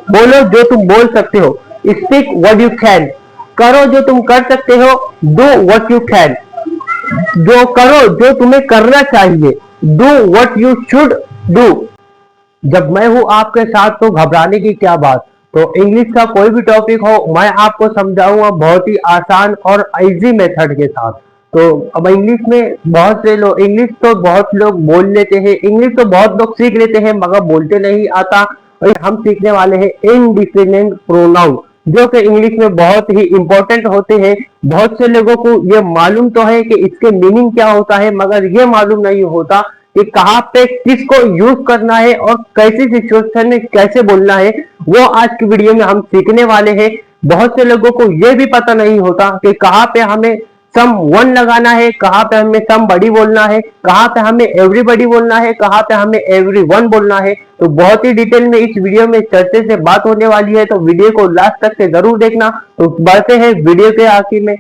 बोलो जो तुम बोल सकते हो। स्पीक व्हाट यू कैन, करो जो तुम कर सकते हो। डू व्हाट यू कैन, जो करो जो तुम्हें करना चाहिए। Do what you should do. जब मैं हूं आपके साथ तो घबराने की क्या बात। तो इंग्लिश का कोई भी टॉपिक हो मैं आपको समझाऊंगा बहुत ही आसान और इजी मेथड के साथ। तो अब इंग्लिश में बहुत से लोग, इंग्लिश तो बहुत लोग बोल लेते हैं, इंग्लिश तो बहुत लोग सीख लेते हैं मगर बोलते नहीं आता। और हम सीखने वाले हैं इनडिफिनिट प्रोनाउन, जो कि इंग्लिश में बहुत ही इंपॉर्टेंट होते हैं। बहुत से लोगों को ये मालूम तो है कि इसके मीनिंग क्या होता है, मगर ये मालूम नहीं होता कि कहाँ पे किसको यूज करना है और कैसी सिचुएशन में कैसे बोलना है। वो आज की वीडियो में हम सीखने वाले हैं। बहुत से लोगों को यह भी पता नहीं होता कि कहाँ पे हमें सम वन लगाना है, कहाँ पे हमें सम बड़ी बोलना है, कहाँ पे हमें एवरीबॉडी बोलना है, कहाँ पे हमें एवरी वन बोलना है। तो बहुत ही डिटेल में इस वीडियो में चर्चे से बात होने वाली है, तो वीडियो को लास्ट तक से जरूर देखना। तो बढ़ते हैं वीडियो के आखिर में।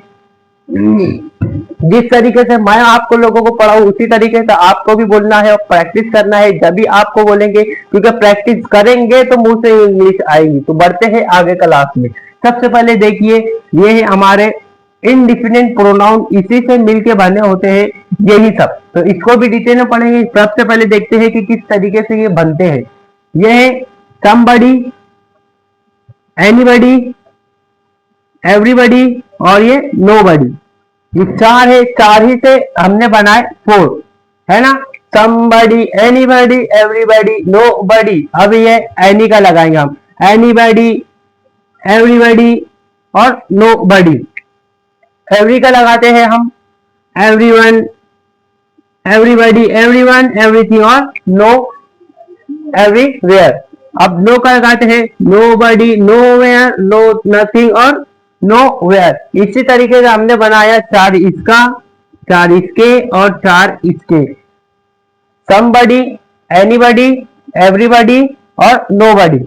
जिस तरीके से मैं आपको लोगों को पढ़ाऊं उसी तरीके से आपको भी बोलना है और प्रैक्टिस करना है, जब भी आपको बोलेंगे, क्योंकि प्रैक्टिस करेंगे तो मुंह से इंग्लिश आएगी। तो बढ़ते हैं आगे क्लास में। सबसे पहले देखिए, ये है हमारे इनडिफिनिट प्रोनाउन, इसी से मिलके बने होते हैं यही सब। तो इसको भी डिटेल में पढ़ेंगे। सबसे पहले देखते हैं कि किस तरीके से ये बनते हैं। ये है समबडी, एनीबडी, एवरीबडी और ये नोबडी। ये चार है, चार ही से हमने बनाए फोर, है ना। somebody, anybody, everybody, nobody। अब ये एनी का लगाएंगे हम, anybody, everybody और nobody। एवरी का लगाते हैं हम, everyone, everybody, everyone, everything और no, everywhere। अब नो का लगाते हैं, nobody, nowhere, no, nothing और nowhere। इसी तरीके से हमने बनाया चार इसका, चार इसके और चार इसके। somebody, anybody, everybody और nobody।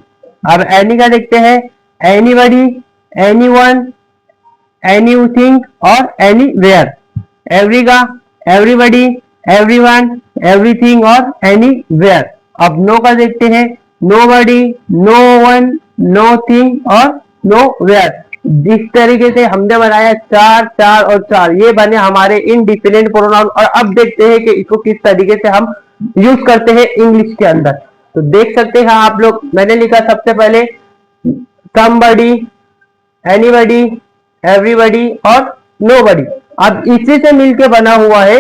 अब एनी का देखते हैं, anybody, anyone, anything और anywhere। एवरी का everybody, everyone, everything और anywhere। अब नो का देखते हैं, nobody, no one, nothing और nowhere। जिस तरीके से हमने बनाया चार, चार और चार, ये बने हमारे इनडिफिनिट प्रोनाउन। और अब देखते हैं कि इसको किस तरीके से हम यूज करते हैं इंग्लिश के अंदर। तो देख सकते हैं आप लोग, मैंने लिखा सबसे पहले somebody, anybody, everybody और nobody। अब इसी से मिलके बना हुआ है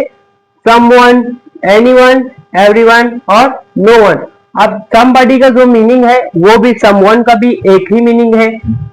someone, anyone, everyone और no one। अब somebody का जो मीनिंग है वो भी someone का भी एक ही मीनिंग है,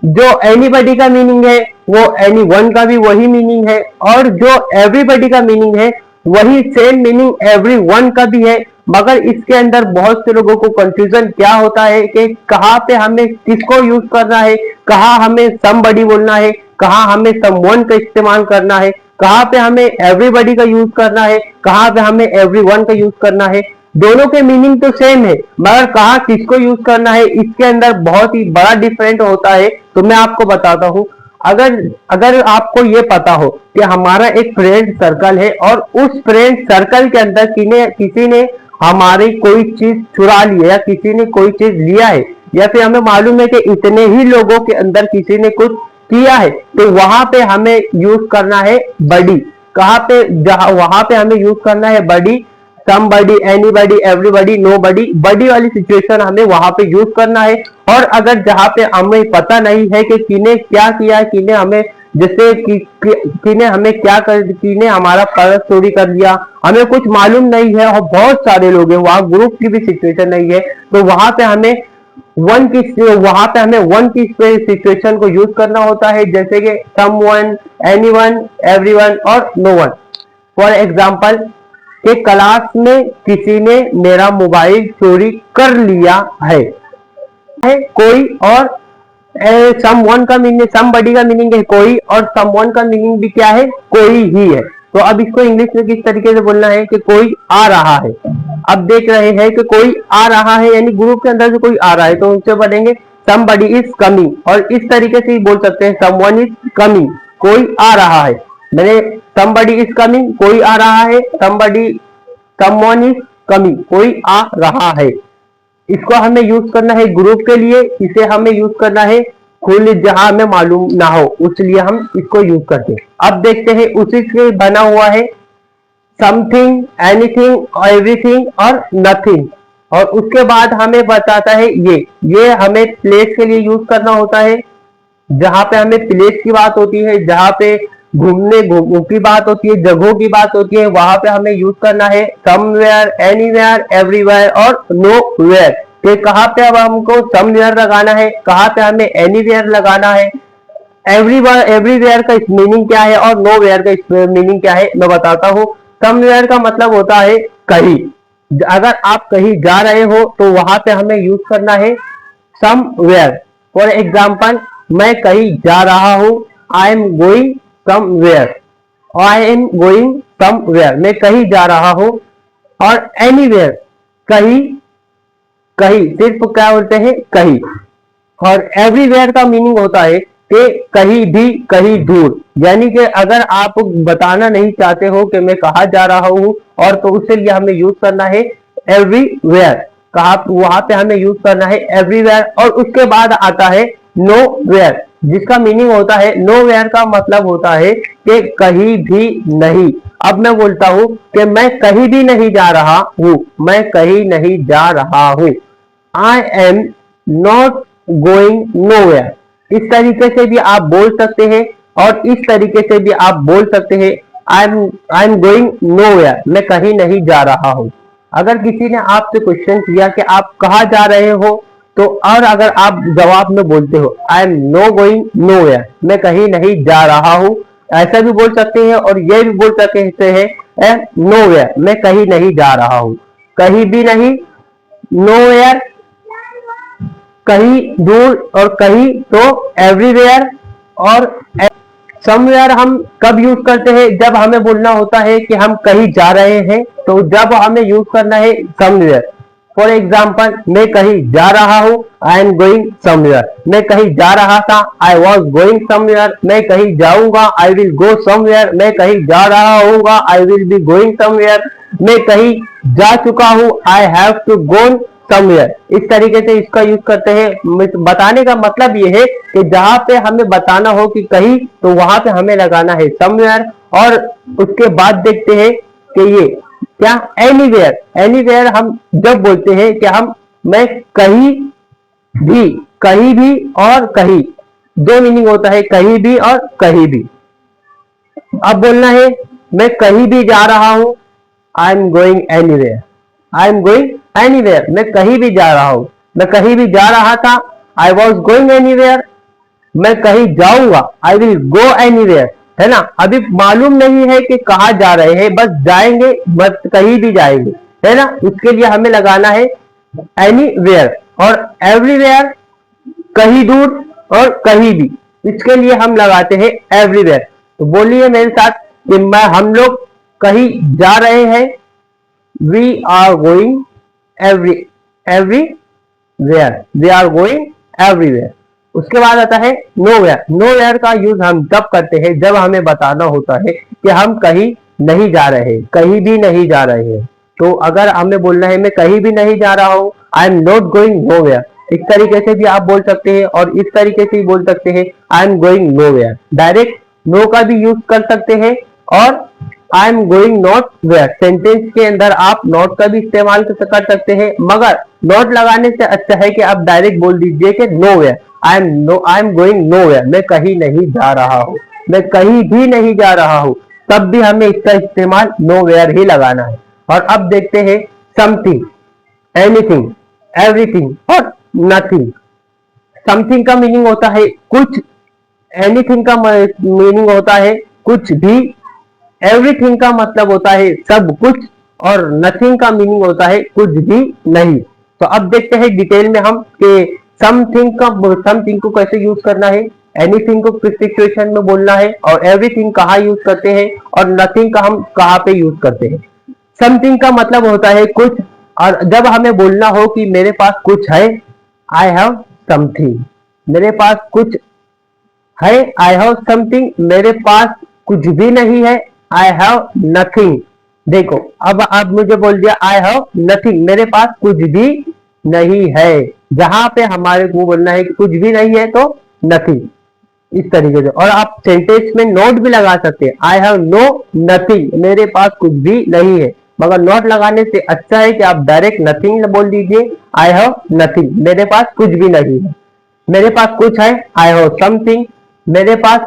जो anybody का मीनिंग है वो anyone का भी वही मीनिंग है, और जो everybody का मीनिंग है वही सेम मीनिंग everyone का भी है। मगर इसके अंदर बहुत से लोगों को कंफ्यूजन क्या होता है कि कहाँ पे हमें किसको यूज करना है, कहाँ हमें somebody बोलना है, कहाँ हमें someone का इस्तेमाल करना है, कहाँ पे हमें एवरीबॉडी का यूज करना है, कहाँ पे हमें एवरीवन का यूज करना है। दोनों के मीनिंग तो सेम है, मगर कहाँ किसको यूज करना है इसके अंदर बहुत ही बड़ा डिफरेंट होता है। तो मैं आपको बताता हूँ। अगर अगर आपको ये पता हो कि हमारा एक फ्रेंड सर्कल है और उस फ्रेंड सर्कल के अंदर किसी ने हमारी कोई चीज चुरा ली है या किसी ने कोई चीज लिया है, या फिर हमें मालूम है कि इतने ही लोगों के अंदर किसी ने कुछ किया है, तो वहां पे हमें यूज करना है बडी। कहाँ पे, जहां वहां पे हमें यूज करना है बडी। somebody, anybody, everybody, nobody, बड़ी वाली सिचुएशन हमें वहां पे यूज करना है। और अगर जहां पे हमें पता नहीं है कि किने क्या किया है, किने हमें जैसे किने हमें क्या कर, किने हमारा पर्स चोरी कर लिया, हमें कुछ मालूम नहीं है और बहुत सारे लोग हैं, वहां ग्रुप की भी सिचुएशन नहीं है, तो वहां पे हमें वन की सिचुएशन को यूज करना होता है, जैसे कि समवन, एनीवन, एवरीवन और नो वन। फॉर एग्जाम्पल, कि क्लास में किसी ने मेरा मोबाइल चोरी कर लिया है कोई, और समवन का मीनिंग, समबडी का मीनिंग है कोई, और समवन का मीनिंग भी क्या है, कोई ही है। तो अब इसको इंग्लिश में किस तरीके से बोलना है कि कोई आ रहा है। अब देख रहे हैं कि कोई आ रहा है, यानी ग्रुप के अंदर से कोई आ रहा है, तो उनसे पढ़ेंगे somebody is coming। और इस तरीके से ही बोल सकते हैं someone is coming, कोई आ रहा है। मैंने somebody is coming, कोई आ रहा है, someone is coming, कोई आ रहा है। इसको हमें यूज करना है ग्रुप के लिए, इसे हमें यूज करना है खुले जहां हमें मालूम ना हो, उसलिए हम इसको यूज करते हैं। अब देखते हैं उसी से बना हुआ है समथिंग, एनीथिंग, एवरीथिंग और नथिंग। और उसके बाद हमें बताता है ये हमें प्लेस के लिए यूज करना होता है, जहां पे हमें प्लेस की बात होती है, जहां पे घूमने की बात होती है, जगहों की बात होती है, वहां पे हमें यूज करना है समवेयर, एनीवेयर, एवरीवेयर और नोवेयर। तो कहाँ पे अब हमको समवेयर लगाना है, कहाँ पे हमें एनीवेयर लगाना है, एवरीवेयर का मीनिंग क्या है और नोवेयर का मीनिंग क्या है मैं बताता हूँ। समवेयर का मतलब होता है कहीं, अगर आप कहीं जा रहे हो तो वहां पे हमें यूज करना है समवेयर। फॉर एग्जाम्पल, मैं कहीं जा रहा हूं, आई am going somewhere, I am going somewhere, मैं कहीं जा रहा हूं। और एनीवेयर, कहीं, कहीं सिर्फ क्या बोलते हैं कहीं। और एवरीवेयर का मीनिंग होता है कि कहीं भी, कहीं दूर, यानी कि अगर आप बताना नहीं चाहते हो कि मैं कहाँ जा रहा हूँ, और तो उसके लिए हमें यूज करना है एवरीवेयर, कहा वहां पे हमें यूज करना है एवरीवेयर। और उसके बाद आता है नो वेयर, जिसका मीनिंग होता है, नो वेयर का मतलब होता है कि कहीं भी नहीं। अब मैं बोलता हूं कि मैं कहीं भी नहीं जा रहा हूं, मैं कहीं नहीं जा रहा हूं, I am not going nowhere. इस तरीके से भी आप बोल सकते हैं और इस तरीके से भी आप बोल सकते हैं आई एम गोइंग नोवेयर, मैं कहीं नहीं जा रहा हूं। अगर किसी ने आपसे क्वेश्चन किया कि आप कहाँ जा रहे हो, तो और अगर आप जवाब में बोलते हो I am no going nowhere, मैं कहीं नहीं जा रहा हूं, ऐसा भी बोल सकते हैं और ये भी बोल सकते हैं नोवेयर, मैं कहीं नहीं जा रहा हूं, कहीं भी नहीं, नोवेयर कहीं दूर, और कहीं तो एवरीवेयर। और समवेयर हम कब यूज करते हैं, जब हमें बोलना होता है कि हम कहीं जा रहे हैं, तो जब हमें यूज करना है समवेयर। फॉर एग्जाम्पल, मैं कहीं जा रहा हूं, आई एम गोइंग समवेयर, मैं कहीं जा रहा था, आई वॉज गोइंग समवेयर, मैं कहीं जाऊंगा, आई विल गो समवेयर, मैं कहीं जा रहा हूँ, I will be going somewhere, मैं कहीं जा चुका हूं, I have to gone somewhere. इस तरीके से इसका यूज करते हैं। बताने का मतलब ये है कि जहां पे हमें बताना हो कि कहीं, तो वहां पे हमें लगाना है समवेयर। और उसके बाद देखते हैं कि ये क्या, एनीवेयर। एनीवेयर हम जब बोलते हैं कि हम, मैं कहीं भी, कहीं भी और कहीं, दो मीनिंग होता है कहीं भी और कहीं भी। अब बोलना है मैं कहीं भी जा रहा हूं, आई am going anywhere, I am going anywhere, मैं कहीं भी जा रहा हूं, मैं कहीं भी जा रहा था, आई वॉज गोइंग एनीवेयर, मैं कहीं जाऊंगा, आई विल गो एनीवेयर। है ना, अभी मालूम नहीं है कि कहाँ जा रहे हैं, बस जाएंगे, बस कहीं भी जाएंगे, है ना, इसके लिए हमें लगाना है एनीवेयर। और एवरीवेयर, कहीं दूर और कहीं भी, इसके लिए हम लगाते हैं एवरीवेयर। तो बोलिए मेरे साथ कि मैं, हम लोग कहीं जा रहे हैं, we are going everywhere, we are going everywhere. उसके बाद आता है नोवेयर। नोवेयर का यूज हम तब करते हैं जब हमें बताना होता है कि हम कहीं नहीं जा रहे, कहीं भी नहीं जा रहे हैं। तो अगर हमें बोलना है मैं कहीं भी नहीं जा रहा हूं, I am not going nowhere, इस तरीके से भी आप बोल सकते हैं। और इस तरीके से भी बोल सकते हैं I am going nowhere, direct no का भी यूज कर सकते हैं। और I am going not where, sentence के अंदर आप नॉट का भी इस्तेमाल कर सकते हैं, मगर नॉट लगाने से अच्छा है कि आप डायरेक्ट बोल दीजिए कि no where, I am going no where, मैं कहीं नहीं जा रहा हूं, मैं कहीं भी नहीं जा रहा हूं, तब भी हमें इसका इस्तेमाल नो वेयर ही लगाना है। और अब देखते हैं समथिंग, एनीथिंग, एवरीथिंग और नथिंग। समथिंग का मीनिंग होता है कुछ, एनीथिंग का मीनिंग होता है कुछ भी, एवरीथिंग का मतलब होता है सब कुछ, और नथिंग का मीनिंग होता है कुछ भी नहीं। तो अब देखते हैं डिटेल में हम कि समथिंग को कैसे यूज करना है, एनीथिंग को किस सिचुएशन में बोलना है, और एवरीथिंग कहाँ यूज करते हैं, और नथिंग का हम कहाँ पे यूज करते हैं। समथिंग का मतलब होता है कुछ, और जब हमें बोलना हो कि मेरे पास कुछ है, आई हैव समथिंग, मेरे पास कुछ है, आई हैव समथिंग, मेरे पास कुछ भी नहीं है, आई हैव नथिंग। देखो अब आप मुझे बोल दिया आई हैव नथिंग, मेरे पास कुछ भी नहीं है। जहां पे हमारे को बोलना है कि कुछ भी नहीं है तो नथिंग, इस तरीके से। और आप सेंटेंस में नोट भी लगा सकते हैं, आई हैव नो नथिंग, मेरे पास कुछ भी नहीं है। मगर नोट लगाने से अच्छा है कि आप डायरेक्ट नथिंग बोल दीजिए, आई हैव नथिंग, मेरे पास कुछ भी नहीं है। मेरे पास कुछ है, आई हैव समथिंग, मेरे पास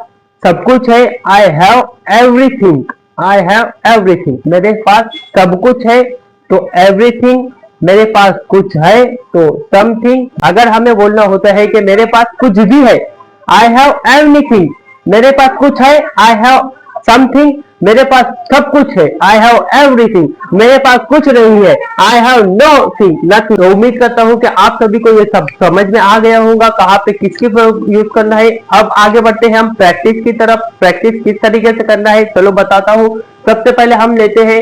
सब कुछ है, I have everything, I have everything, मेरे पास सब कुछ है तो एवरीथिंग, मेरे पास कुछ है तो समथिंग। अगर हमें बोलना होता है कि मेरे पास कुछ भी है, आई हैव एवरीथिंग, मेरे पास कुछ है, आई हैव समथिंग, मेरे पास सब कुछ है, आई हैव एवरीथिंग, मेरे पास कुछ नहीं है, आई हैव नथिंग, नथिंग। तो उम्मीद करता हूं कि आप सभी को ये सब समझ में आ गया होगा कहाँ पे किसकी यूज करना है। अब आगे बढ़ते हैं हम प्रैक्टिस की तरफ। प्रैक्टिस किस तरीके से करना है चलो बताता हूँ। सबसे पहले हम लेते हैं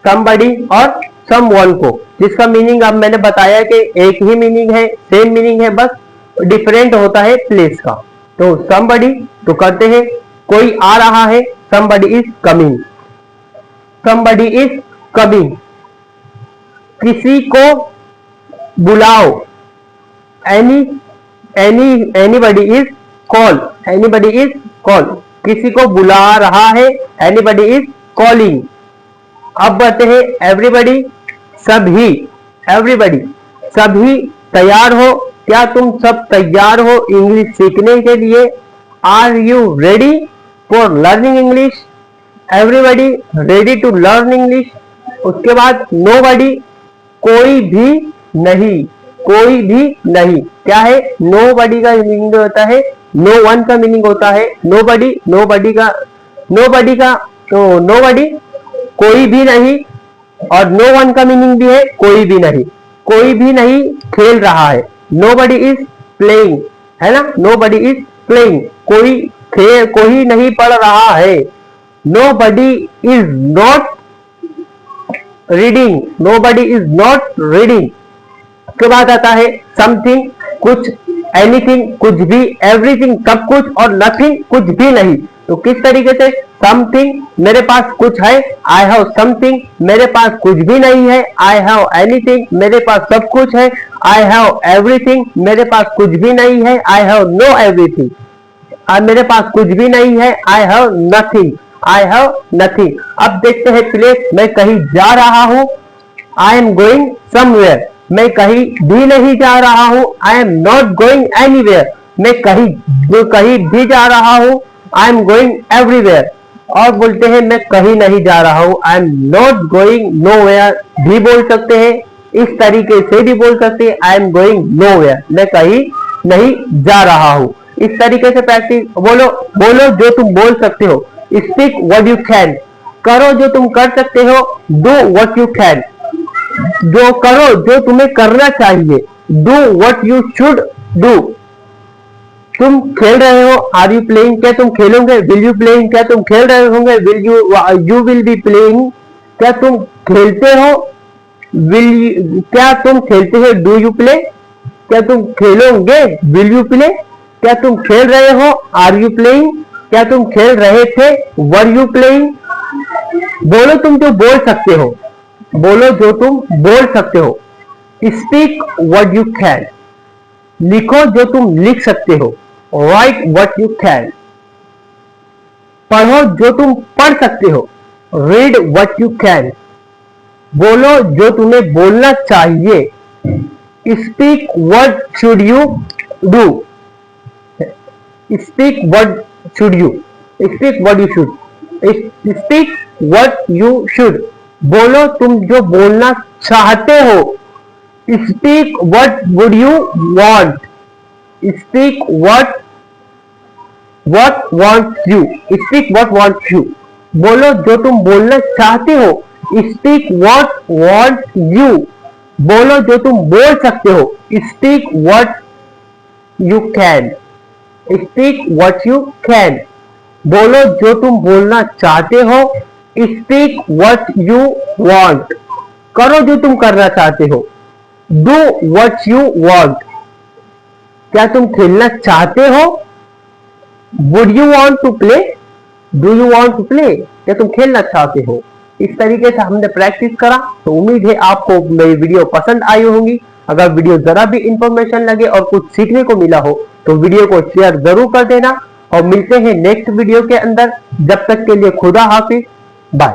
somebody और someone को, जिसका मीनिंग अब मैंने बताया कि एक ही मीनिंग है, सेम मीनिंग है, बस डिफरेंट होता है प्लेस का। तो somebody तो करते हैं, कोई आ रहा है, somebody is coming, somebody is coming। किसी को बुलाओ, anybody is call, anybody is call, किसी को बुला रहा है, anybody is calling। अब बढ़ते हैं एवरीबडी, सभी, एवरीबडी, सभी तैयार हो, क्या तुम सब तैयार हो इंग्लिश सीखने के लिए? Are you ready for learning English? Everybody ready to learn English. उसके बाद नोबडी, कोई भी नहीं, कोई भी नहीं, क्या है? नोबडी का मीनिंग होता है, नो वन का मीनिंग होता है नोबडी, नोबडी का तो नोबडी कोई भी नहीं, और नो वन का मीनिंग भी है कोई भी नहीं, कोई भी नहीं खेल रहा है, नोबडी इज प्लेइंग, है ना, नोबडी इज प्लेइंग, कोई नहीं पढ़ रहा है, nobody is not reading, nobody is not reading. उसके बाद आता है समथिंग, कुछ, एनीथिंग कुछ भी, एवरीथिंग सब कुछ, और नथिंग कुछ भी नहीं। तो किस तरीके से? समथिंग मेरे पास कुछ है, आई हैव समथिंग, मेरे पास कुछ भी नहीं है, आई हैव एनीथिंग, मेरे पास सब कुछ है, आई हैव एवरीथिंग, मेरे पास कुछ भी नहीं है, आई हैव नो एवरीथिंग, मेरे पास कुछ भी नहीं है, I have nothing, I have nothing. अब देखते हैं प्लेस, मैं कहीं जा रहा हूं, आई एम गोइंग समवेयर, मैं कहीं भी नहीं जा रहा हूं, I am not going anywhere, मैं कहीं भी जा रहा हूं, आई एम गोइंग एवरीवेयर। और बोलते हैं मैं कहीं नहीं जा रहा हूं, I am not going nowhere भी बोल सकते हैं, इस तरीके से भी बोल सकते हैं, आई एम गोइंग नोवेयर, मैं कहीं नहीं जा रहा हूं। इस तरीके से प्रैक्टिस, बोलो बोलो जो तुम बोल सकते हो, स्पीक व्हाट यू कैन, करो जो तुम कर सकते हो, डू व्हाट यू कैन, जो करो जो तुम्हें करना चाहिए, do what you should do. तुम खेल रहे हो, आर यू प्लेइंग, क्या तुम खेलोगे, विल यू प्लेइंग, क्या तुम खेल रहे होंगे, will you will be playing, क्या तुम खेलते हो, क्या तुम खेलते हो, डू यू प्ले, क्या तुम खेलोगे, विल यू प्ले, क्या तुम खेल रहे हो, आर यू प्लेइंग, क्या तुम खेल रहे थे, वर यू प्लेइंग। बोलो तुम जो बोल सकते हो, बोलो जो तुम बोल सकते हो, स्पीक व्हाट यू कैन, लिखो जो तुम लिख सकते हो, राइट व्हाट यू कैन, पढ़ो जो तुम पढ़ सकते हो, रीड व्हाट यू कैन, बोलो जो तुम्हें बोलना चाहिए, speak what should you do, speak what should you, speak what you should, speak what you should, बोलो तुम जो बोलना चाहते हो, speak what would you want, speak what wants you, speak what wants you, बोलो जो तुम बोलना चाहते हो, स्पीक व्हाट वांट्स यू, बोलो जो तुम बोल सकते हो, speak what you can, speak what you can, बोलो जो तुम बोलना चाहते हो, स्पीक व्हाट यू वांट, करो जो तुम करना चाहते हो, डू व्हाट यू वांट, क्या तुम खेलना चाहते हो, would you want to play, do you want to play, क्या तुम खेलना चाहते हो। इस तरीके से हमने प्रैक्टिस करा, तो उम्मीद है आपको मेरी वीडियो पसंद आई होगी। अगर वीडियो जरा भी इंफॉर्मेशन लगे और कुछ सीखने को मिला हो तो वीडियो को शेयर जरूर कर देना और मिलते हैं नेक्स्ट वीडियो के अंदर। जब तक के लिए खुदा हाफिज, बाय।